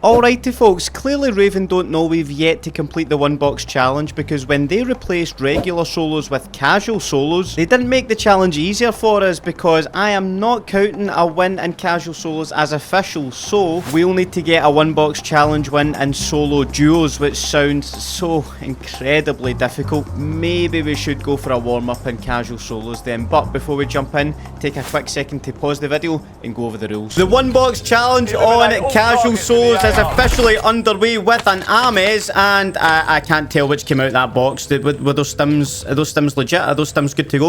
Alrighty folks, clearly Raven don't know we've yet to complete the one box challenge, because when they replaced regular solos with casual solos, they didn't make the challenge easier for us, because I am not counting a win in casual solos as official, so we'll need to get a one box challenge win in solo duos, which sounds so incredibly difficult. Maybe we should go for a warm up in casual solos then, but before we jump in, take a quick second to pause the video and go over the rules. The one box challenge on casual solos is officially underway with an Ames, and I can't tell which came out of that box. Were those stims, are those stims legit? Are those stims good to go?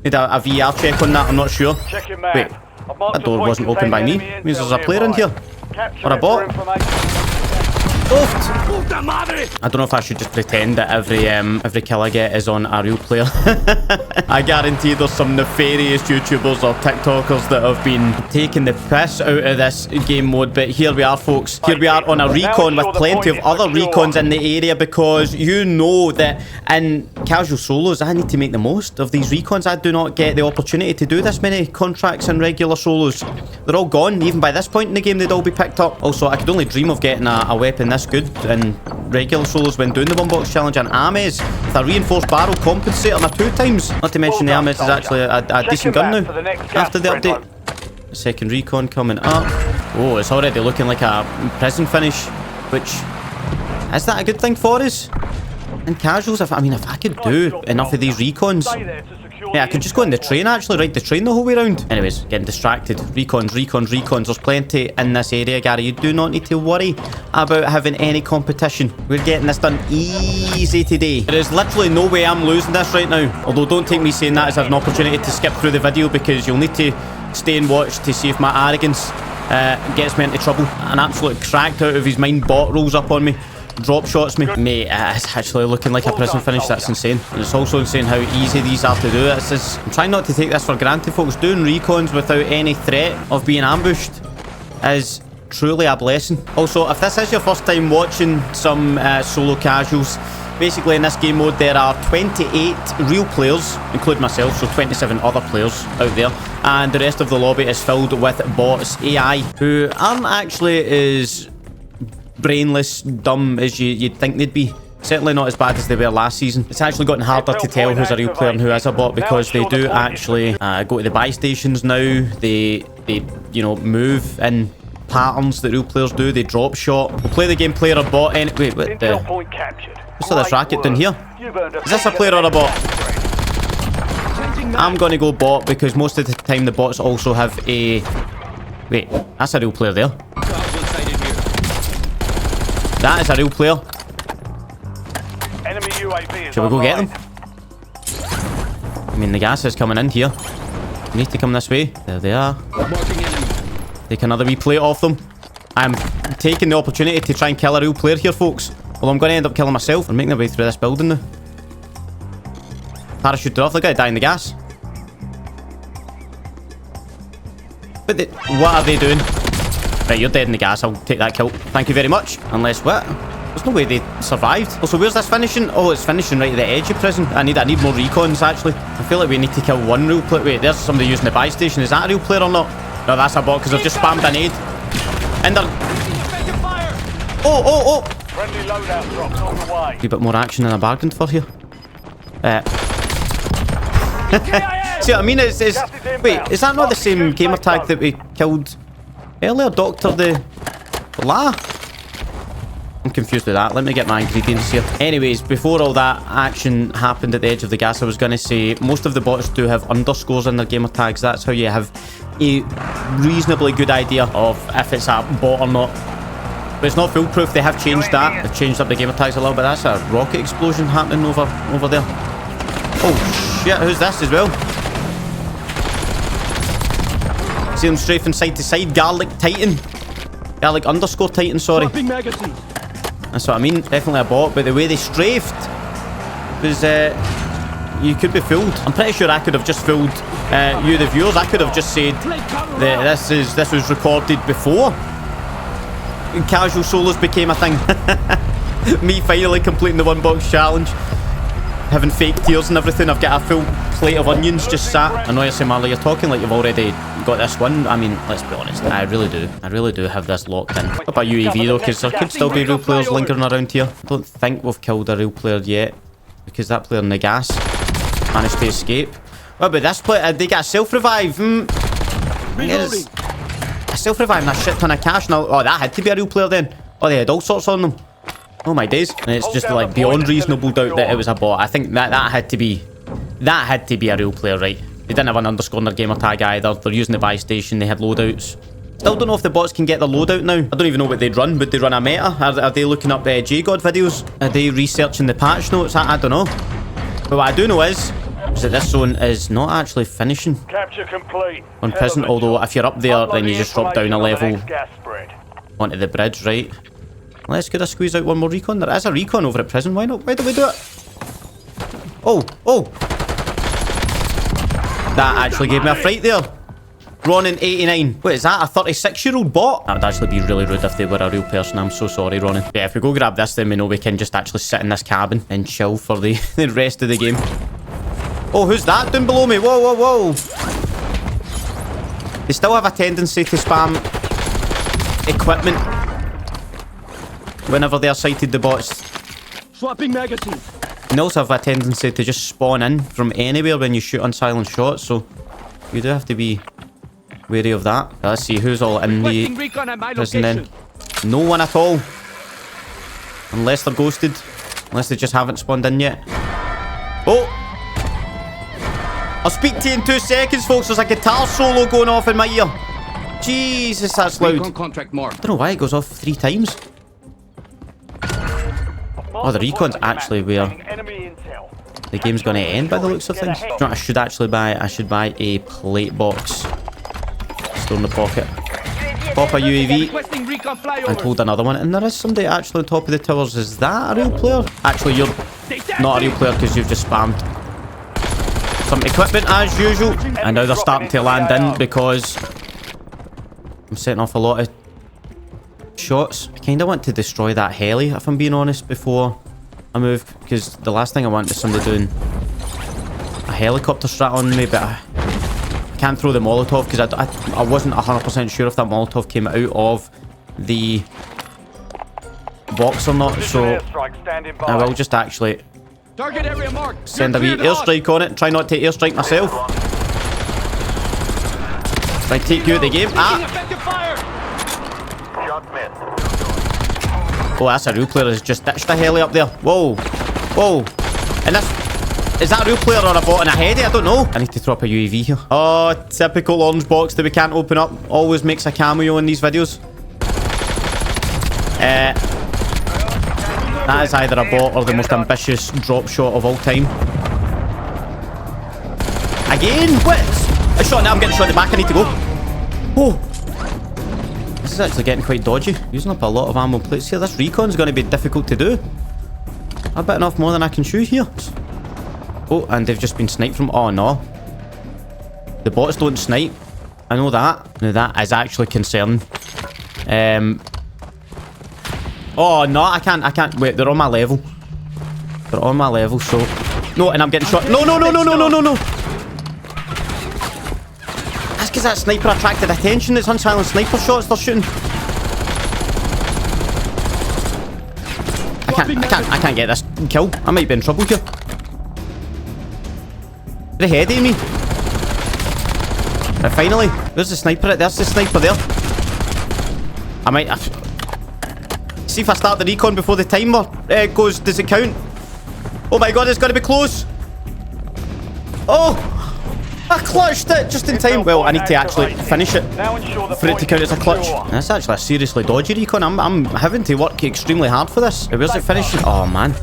Need a VR check on that, I'm not sure. Wait, that door wasn't opened by me. Means there's a player in here. Or a bot. I don't know if I should just pretend that every kill I get is on a real player. I guarantee there's some nefarious YouTubers or TikTokers that have been taking the piss out of this game mode, but here we are folks. Here we are on a recon with plenty of other recons in the area, because you know that in casual solos I need to make the most of these recons. I do not get the opportunity to do this many contracts in regular solos. They're all gone. Even by this point in the game they'd all be picked up. Also, I could only dream of getting a weapon this good in regular solos when doing the one box challenge. And Ames with a reinforced barrel compensator my 2 times. Not to mention the Ames is actually a decent gun now after the update. Second recon coming up. Oh, it's already looking like a prison finish, which is that a good thing for us in casuals? If I could do enough of these recons, yeah, I could just go in the train, actually ride the train the whole way around. Anyways, getting distracted. Recons. There's plenty in this area, Gary. You do not need to worry about having any competition. We're getting this done easy today. There is literally no way I'm losing this right now. Although don't take me saying that as an opportunity to skip through the video, because you'll need to stay and watch to see if my arrogance gets me into trouble. An absolute cracked out of his mind bot rolls up on me. Drop shots me. Mate, it's actually looking like a prison finish. That's insane. And it's also insane how easy these are to do. I'm trying not to take this for granted, folks. Doing recons without any threat of being ambushed is truly a blessing. Also, if this is your first time watching some solo casuals, basically in this game mode there are 28 real players, including myself, so 27 other players out there, and the rest of the lobby is filled with bots, AI, who aren't actually as brainless, dumb as you'd think they'd be. Certainly not as bad as they were last season. It's actually gotten harder to tell who's a real player and who is a bot, because they do actually go to the buy stations now. They you know, move in patterns that real players do. They drop shot. We'll play the game player or bot. Wait, what the? What's all this racket down here? Is this a player or a bot? I'm gonna go bot, because most of the time the bots also have a... Wait, that's a real player there. That is a real player. Shall we go get them? I mean, the gas is coming in here. We need to come this way. There they are. Take another wee plate off them. I'm taking the opportunity to try and kill a real player here, folks. Well, I'm going to end up killing myself. I'm making my way through this building now. Parachute off. They're going to die in the gas. But what are they doing? Right, you're dead in the gas. I'll take that kill. Thank you very much. Unless what? There's no way they survived. Also, where's this finishing? Oh, it's finishing right at the edge of prison. I need more recons, actually. I feel like we need to kill one real player. Wait, there's somebody using the buy station. Is that a real player or not? No, that's a bot, because I've just spammed a nade. And they're... Oh! Friendly loadout drops on the way. A bit more action than I bargained for here. See what I mean? Wait, is that not the same gamer tag that we killed earlier? Dr. the La? I'm confused with that. Let me get my ingredients here. Anyways, before all that action happened at the edge of the gas, I was going to say most of the bots do have underscores in their gamer tags. That's how you have a reasonably good idea of if it's a bot or not. But it's not foolproof. They have changed that. They've changed up the gamer tags a little bit. That's a rocket explosion happening over there. Oh shit, who's this as well? See them strafing side to side. Garlic Titan. Garlic underscore Titan, sorry. That's what I mean. Definitely a bot, but the way they strafed was, you could be fooled. I'm pretty sure I could have just fooled you, the viewers. I could have just said that this was recorded before casual solos became a thing. Me finally completing the one box challenge, having fake tears and everything. I've got a full plate of onions just sat. I know you're saying, Marley, you're talking like you've already got this one. I mean, let's be honest, I really do. I really do have this locked in. What about UAV though? Because there could still be real players lingering around here. I don't think we've killed a real player yet, because that player in the gas managed to escape. What about this player? They got a self-revive. Yes. A self-revive and a shit ton of cash now. Oh, that had to be a real player then. Oh, they had all sorts on them. Oh my days. And it's just like beyond reasonable doubt that it was a bot. I think that had to be a real player, right? They didn't have an underscore in their gamer tag either. They're using the buy station. They had loadouts. Still don't know if the bots can get the loadout now. I don't even know what they'd run. Would they run a meta? Are they looking up JGod videos? Are they researching the patch notes? I don't know. But what I do know is that this zone is not actually finishing Capture complete. on prison. Although if you're up there, then you just drop down a level onto the bridge, right? Let's get a squeeze out one more recon. There is a recon over at prison. Why not? Why don't we do it? Oh. That actually gave me a fright there. Ronin 89. Wait, is that a 36-year-old bot? That would actually be really rude if they were a real person. I'm so sorry, Ronin. Yeah, if we go grab this, then we know we can just actually sit in this cabin and chill for the rest of the game. Oh, who's that down below me? Whoa. They still have a tendency to spam equipment whenever they are sighted, the bots. Swapping magazine. And they also have a tendency to just spawn in from anywhere when you shoot on silent shots, so you do have to be wary of that. Let's see who's all in the prison then. No one at all. Unless they're ghosted. Unless they just haven't spawned in yet. Oh! I'll speak to you in 2 seconds, folks. There's a guitar solo going off in my ear. Jesus, that's loud. I don't know why it goes off 3 times. Oh, the recon's actually where the game's going to end by the looks of things. You know what I should actually buy? I should buy a plate box. Store in the pocket. Pop a UAV. And hold another one. And there is somebody actually on top of the towers. Is that a real player? Actually, you're not a real player because you've just spammed some equipment as usual. And now they're starting to land in because I'm setting off a lot of shots. I kind of want to destroy that heli, if I'm being honest, before I move, because the last thing I want is somebody doing a helicopter strat on me, but I can't throw the Molotov because I wasn't 100% sure if that Molotov came out of the box or not, so I will just actually send a wee airstrike on it. Try not to airstrike myself. If I take you out of the game. Oh, that's a real player who's just ditched a heli up there. Whoa. And this... Is that a real player or a bot in a heady? I don't know. I need to throw up a UAV here. Oh, typical orange box that we can't open up. Always makes a cameo in these videos. That is either a bot or the most ambitious drop shot of all time. Again? What? A shot now. I'm getting shot in the back. I need to go. Oh. This is actually getting quite dodgy. Using up a lot of ammo plates here. This recon's going to be difficult to do. I've bitten off more than I can chew here. Oh, and they've just been sniped from... Oh, no. The bots don't snipe. I know that. Now, that is actually concerning. Oh, no, I can't. Wait, they're on my level. They're on my level, so... No, and I'm getting shot. No. That's because that sniper attracted attention. It's unsilent sniper shots they're shooting. I can't get this kill. I might be in trouble here. They're ahead of me. Right, finally. There's the sniper. There's the sniper there. I might... See if I start the recon before the timer goes. Does it count? Oh my god, it's got to be close. Oh! I clutched it just in time. Well, I need to actually finish it for it to count as a clutch. That's actually a seriously dodgy recon. I'm having to work extremely hard for this. Where's it finishing? Oh, man.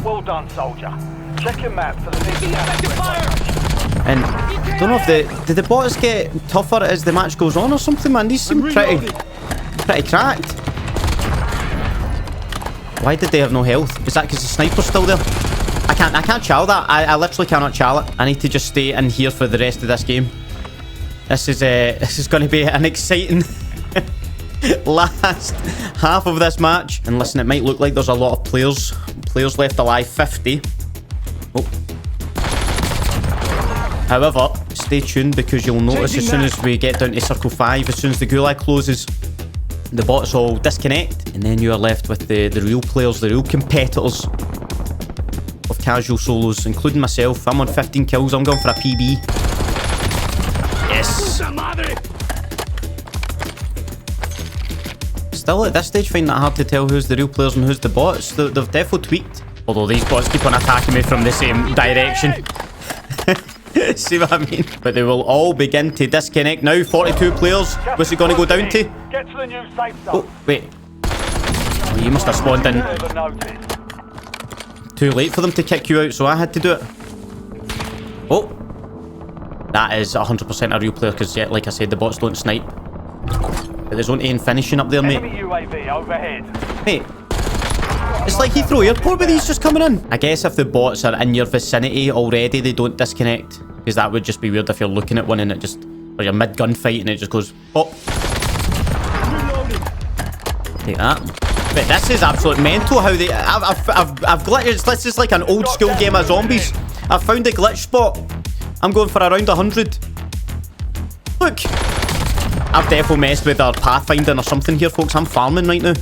Well done, soldier. Check your map for the next And I don't know if did the bots get tougher as the match goes on or something, man? These seem pretty cracked. Why did they have no health? Is that because the sniper's still there? I can't chow that. I literally cannot chow it. I need to just stay in here for the rest of this game. This is going to be an exciting last half of this match. And listen, it might look like there's a lot of players left alive. 50. Oh. However, stay tuned because you'll notice as soon as we get down to Circle 5, as soon as the gulag closes, the bots all disconnect, and then you are left with the real players, the real competitors of casual solos, including myself. I'm on 15 kills. I'm going for a PB. Yes. Still at this stage, finding it hard to tell who's the real players and who's the bots. They've definitely tweaked. Although these bots keep on attacking me from the same direction. See what I mean? But they will all begin to disconnect now. 42 players. What's it going to go down to? Get to the new safe zone. Oh, wait. Oh, you must have spawned in too late for them to kick you out, so I had to do it. Oh. That is 100% a real player because, yeah, like I said, the bots don't snipe. But there's only one finishing up there, mate. Enemy UAV overhead. Mate. It's like Heathrow Airport with these just coming in. I guess if the bots are in your vicinity already, they don't disconnect. Because that would just be weird if you're looking at one and it just... Or you're mid-gunfight and it just goes... Pop. Take that. But this is absolute mental how they... I've glitched... This is like an old school game of zombies. I've found a glitch spot. I'm going for around 100. Look. I've definitely messed with our pathfinding or something here, folks. I'm farming right now.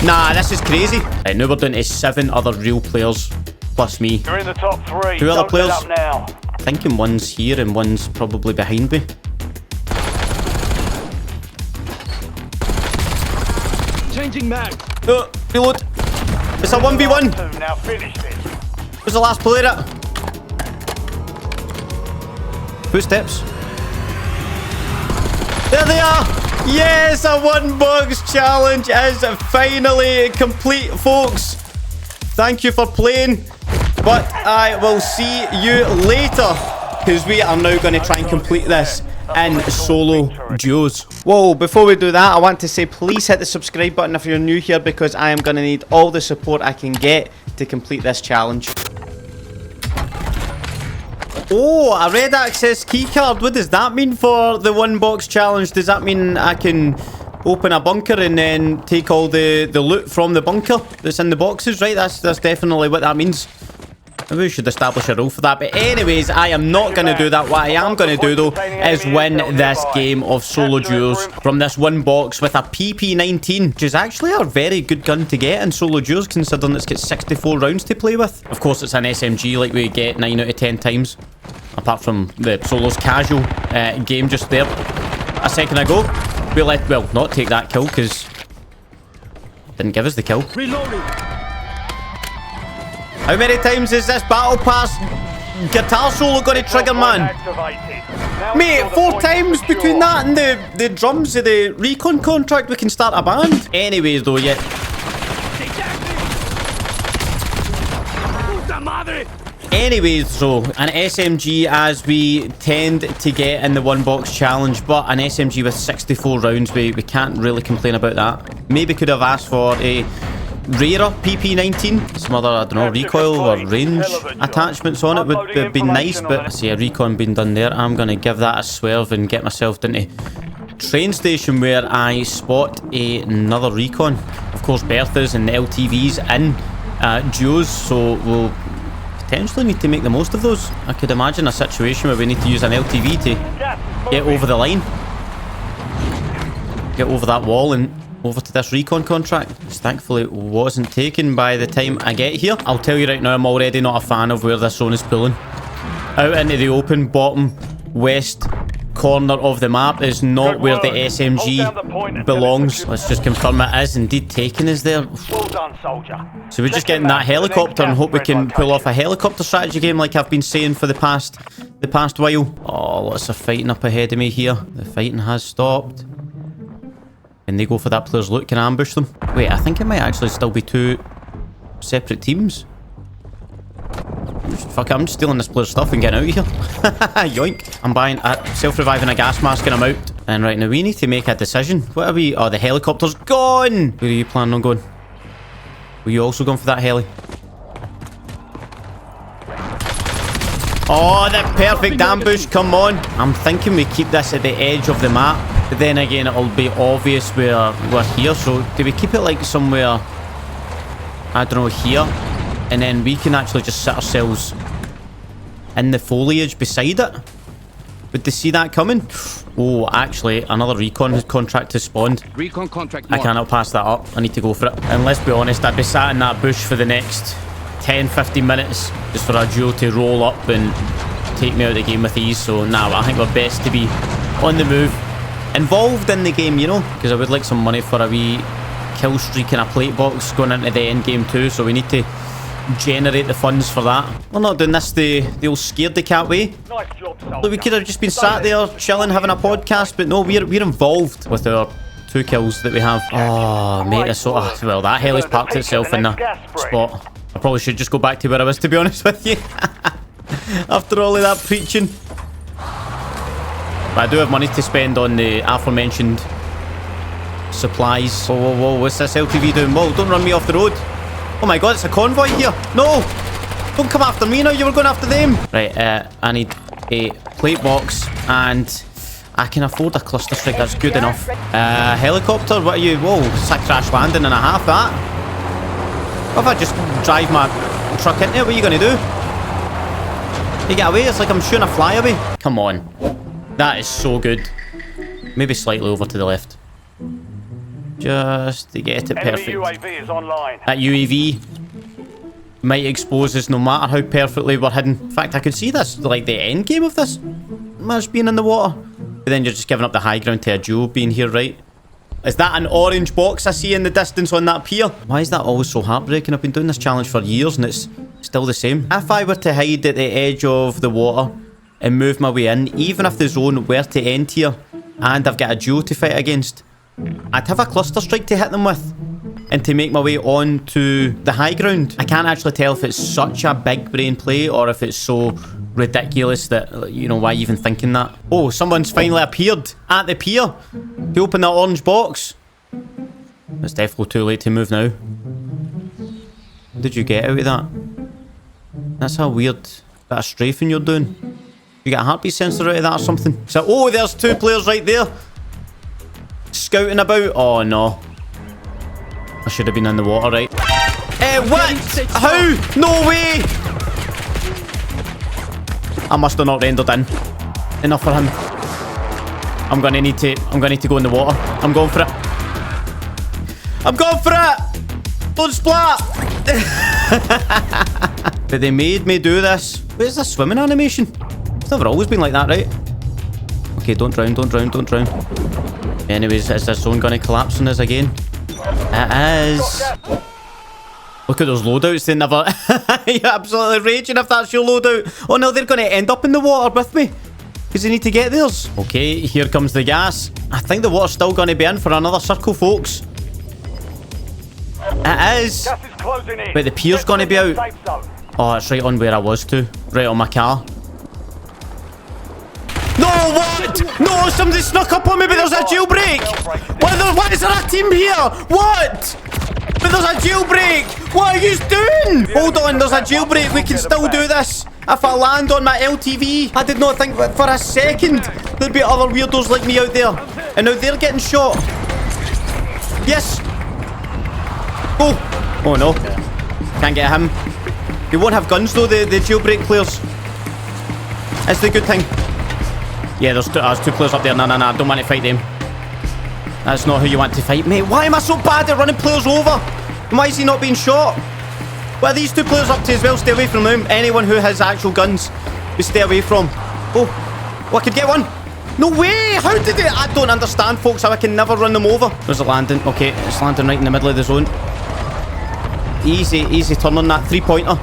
Nah, this is crazy. Right, now we're down to 7 other real players, plus me. You're in the top 3. 2 other players. Up now. Thinking one's here and one's probably behind me. Changing mag. Reload. It's a 1v1. Now finish this. Who's the last player at? Footsteps. There they are. Yes, a 1-box challenge is finally complete, folks. Thank you for playing, but I will see you later because we are now going to try and complete this in solo duos. Whoa, before we do that, I want to say please hit the subscribe button if you're new here because I am going to need all the support I can get to complete this challenge. Oh, a red access keycard. What does that mean for the 1-box challenge? Does that mean I can open a bunker and then take all the loot from the bunker that's in the boxes? Right, that's definitely what that means. Maybe we should establish a rule for that. But anyways, I am not going to do that. What I am going to do, though, is win this game of solo duos from this 1-box with a PP19, which is actually a very good gun to get in solo duos, considering it's got 64 rounds to play with. Of course, it's an SMG like we get 9 out of 10 times. Apart from the solos casual game just there a second ago. We let, well, not take that kill because didn't give us the kill. Reloading. How many times is this battle pass guitar solo going to trigger, man? Mate, 4 times between that and the drums of the recon contract, we can start a band. Anyways, though, yeah. Anyways, so an SMG as we tend to get in the 1-box challenge, but an SMG with 64 rounds, we can't really complain about that. Maybe could have asked for a rarer PP19, some other, I don't know, recoil or range attachments on it would have been nice, but I see a recon being done there. I'm going to give that a swerve and get myself down to train station where I spot another recon. Of course, Berthas and the LTVs in duos, so we'll potentially need to make the most of those. I could imagine a situation where we need to use an LTV to get over the line, get over that wall and over to this recon contract, which thankfully wasn't taken by the time I get here. I'll tell you right now, I'm already not a fan of where this zone is pulling. Out into the open bottom west corner of the map is not where the SMG belongs. Let's just confirm it is indeed taken us there. Well done, soldier. So we're just getting that helicopter and hope we can pull off a helicopter strategy game like I've been saying for the past while. Oh, lots of fighting up ahead of me here. The fighting has stopped. And they go for that player's loot. Can I ambush them? Wait, I think it might actually still be 2 separate teams. Fuck it, I'm just stealing this player's stuff and getting out of here. Yoink. I'm buying self-reviving a gas mask and I'm out. And right now we need to make a decision. What are we? Oh, the helicopter's gone. Where are you planning on going? Were you also going for that heli? Oh, the perfect ambush. Come on. I'm thinking we keep this at the edge of the map. But then again, it'll be obvious where we're here. So do we keep it like somewhere, I don't know, here? And then we can actually just sit ourselves in the foliage beside it. Would they see that coming? Oh, actually, another recon contract has spawned. Recon contract I marked. cannot pass that up. I need to go for it. And let's be honest, I'd be sat in that bush for the next 10-15 minutes just for a duo to roll up and take me out of the game with ease. So, nah, I think we're best to be on the move. Involved in the game, you know? Because I would like some money for a wee kill streak in a plate box going into the end game too. So we need to generate the funds for that. We're not doing this the old scaredy cat way. Nice job, soldier. Look, we could have just been sat there chilling, having a podcast, but no, we're involved with our 2 kills that we have. Oh, mate, that's so... well, that heli's parked itself in the spot. I probably should just go back to where I was, to be honest with you. After all of that preaching. But I do have money to spend on the aforementioned supplies. Whoa, whoa, whoa, what's this LTV doing? Whoa, don't run me off the road. Oh my god, it's a convoy here. No! Don't come after me now, you were going after them. Right, I need a plate box and I can afford a cluster strike, that's good enough. Helicopter, what are you? Whoa, it's a crash landing and a half, that. What if I just drive my truck into it? What are you going to do? You get away? It's like I'm shooting a flyaway. Come on. That is so good. Maybe slightly over to the left. Just to get it perfect. Enemy UAV is online. That UAV might expose us no matter how perfectly we're hidden. In fact, I could see this, like the end game of this match being in the water. But then you're just giving up the high ground to a duo being here, right? Is that an orange box I see in the distance on that pier? Why is that always so heartbreaking? I've been doing this challenge for years and it's still the same. If I were to hide at the edge of the water and move my way in, even if the zone were to end here and I've got a duo to fight against, I'd have a cluster strike to hit them with and to make my way on to the high ground. I can't actually tell if it's such a big brain play or if it's so ridiculous that, you know, why even thinking that. Oh, someone's finally appeared at the pier to open that orange box. It's definitely too late to move now. What did you get out of that? That's a weird bit of strafing you're doing. You get a heartbeat sensor out of that or something? So, oh, there's 2 players right there. Scouting about. Oh, no. I should have been in the water, right? What? How? No way! I must have not rendered in. Enough for him. I'm gonna need to go in the water. I'm going for it. I'm going for it! Don't splat! But they made me do this. Where's the swimming animation? It's never always been like that, right? Okay, don't drown, don't drown, don't drown. Anyways, is this zone gonna collapse on us again? It is. Look at those loadouts, they never... You're absolutely raging if that's your loadout. Oh no, they're gonna end up in the water with me. Because they need to get theirs. Okay, here comes the gas. I think the water's still gonna be in for another circle, folks. It is. Gas is closing in. But the pier's gonna be out. Safe zone. Oh, it's right on where I was too. Right on my car. No, what? No, somebody snuck up on me, but there's a jailbreak. Why is there a team here? What? But there's a jailbreak. What are you doing? Hold on, there's a jailbreak. We can still do this. If I land on my LTV, I did not think for a second there'd be other weirdos like me out there. And now they're getting shot. Yes. Go. Oh no. Can't get him. They won't have guns though, the jailbreak players. That's the good thing. Yeah, there's 2 players up there. No, don't want to fight them. That's not who you want to fight. Mate, why am I so bad at running players over? And why is he not being shot? What are these 2 players up to as well? Stay away from them. Anyone who has actual guns, we stay away from. Oh, I could get one. No way! How did it? I don't understand, folks, how I can never run them over. Where's it landing? Okay, it's landing right in the middle of the zone. Easy turn on that 3-pointer.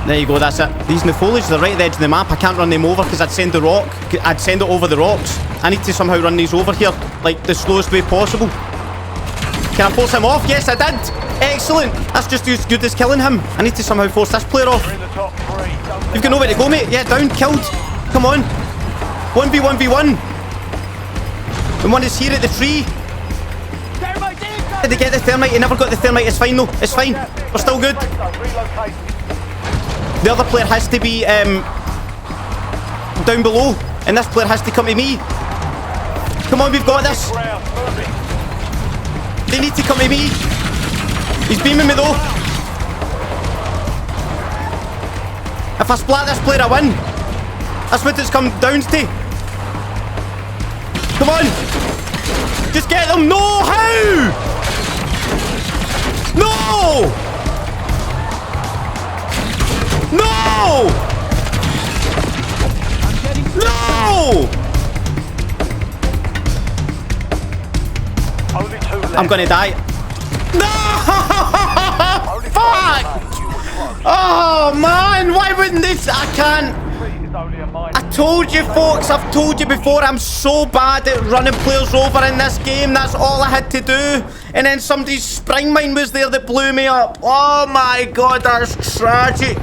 There you go, that's it. These new foliage, they're right at the edge of the map. I can't run them over because I'd send the rock. I'd send it over the rocks. I need to somehow run these over here, like the slowest way possible. Can I force him off? Yes, I did. Excellent. That's just as good as killing him. I need to somehow force this player off. You've got nowhere to go, mate. Yeah, down, killed. Come on. 1v1v1. And one is here at the tree. Did they get the thermite? He never got the thermite. It's fine, though. It's fine. We're still good. The other player has to be down below, and this player has to come to me. Come on, we've got this. They need to come to me. He's beaming me though. If I splat this player, I win. That's what it's come down to. Come on. Just get them. No, how? No! No! No! Only 2 left. I'm gonna die. No! Only 5 Fuck! remain. You were close. Oh man, why wouldn't this? I can't. Retreat is only a minor. I told you folks, I've told you before, I'm so bad at running players over in this game. That's all I had to do. And then somebody's spring mine was there that blew me up. Oh my god, that's tragic.